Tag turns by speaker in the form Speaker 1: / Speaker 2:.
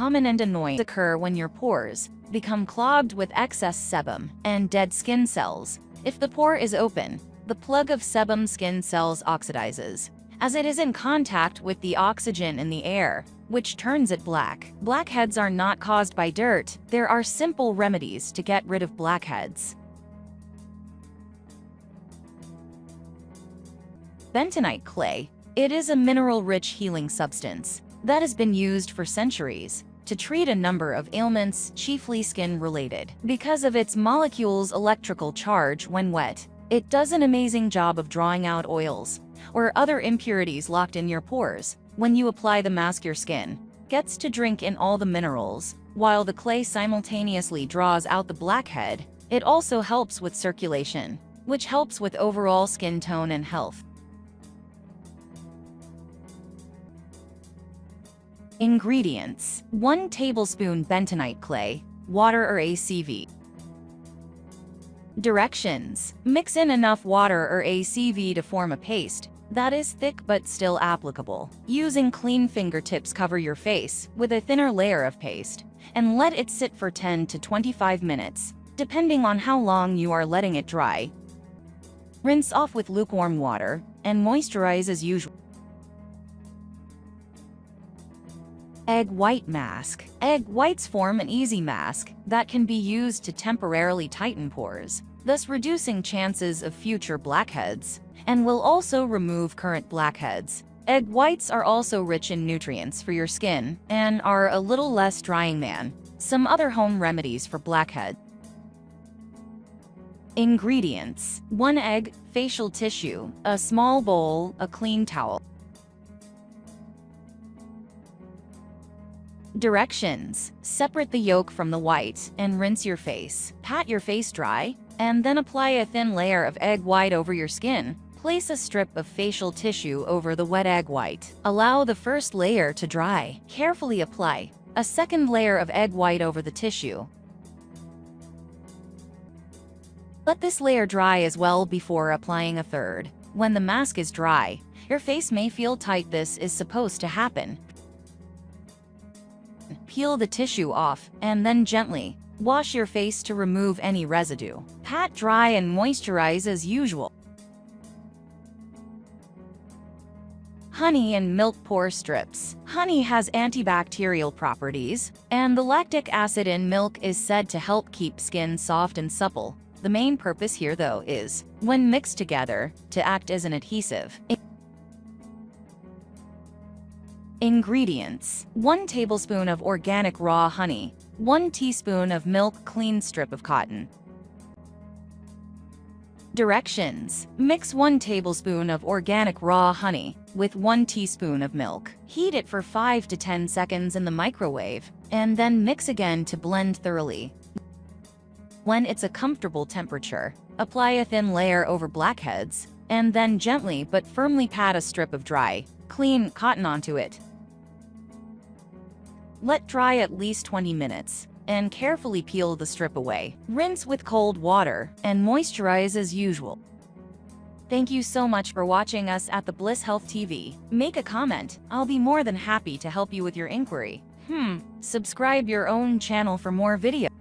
Speaker 1: common and annoying occur when your pores become clogged with excess sebum and dead skin cells. If the pore is open, the plug of sebum skin cells oxidizes, as it is in contact with the oxygen in the air, which turns it black. Blackheads are not caused by dirt. There are simple remedies to get rid of blackheads. Bentonite clay. It is a mineral-rich healing substance that has been used for centuries to treat a number of ailments, chiefly skin-related. Because of its molecule's electrical charge when wet, it does an amazing job of drawing out oils or other impurities locked in your pores. When you apply the mask, your skin gets to drink in all the minerals, while the clay simultaneously draws out the blackhead. It also helps with circulation, which helps with overall skin tone and health. Ingredients: 1 tablespoon bentonite clay, water or ACV. Directions: mix in enough water or ACV to form a paste that is thick but still applicable. Using clean fingertips, cover your face with a thinner layer of paste and let it sit for 10 to 25 minutes, depending on how long you are letting it dry. Rinse off with lukewarm water and moisturize as usual. Egg white mask. Egg whites form an easy mask that can be used to temporarily tighten pores, thus reducing chances of future blackheads, and will also remove current blackheads. Egg whites are also rich in nutrients for your skin and are a little less drying than some other home remedies for blackhead. Ingredients: 1 egg, facial tissue, a small bowl, a clean towel. Directions: separate the yolk from the white and rinse your face. Pat your face dry, and then apply a thin layer of egg white over your skin. Place a strip of facial tissue over the wet egg white. Allow the first layer to dry. Carefully apply a second layer of egg white over the tissue. Let this layer dry as well before applying a third. When the mask is dry, your face may feel tight. This is supposed to happen. Peel the tissue off and then gently wash your face to remove any residue. Pat dry and moisturize as usual. Honey and milk pore strips. Honey has antibacterial properties, and the lactic acid in milk is said to help keep skin soft and supple. The main purpose here, though, is, when mixed together, to act as an adhesive. Ingredients: 1 tablespoon of organic raw honey, 1 teaspoon of milk, clean strip of cotton. Directions: mix 1 tablespoon of organic raw honey with 1 teaspoon of milk. Heat it for 5 to 10 seconds in the microwave, and then mix again to blend thoroughly. When it's a comfortable temperature, apply a thin layer over blackheads, and then gently but firmly pat a strip of dry, clean cotton onto it. Let dry at least 20 minutes, and carefully peel the strip away. Rinse with cold water, and moisturize as usual. Thank you so much for watching us at the Bliss Health TV. Make a comment. I'll be more than happy to help you with your inquiry. Subscribe your own channel for more videos.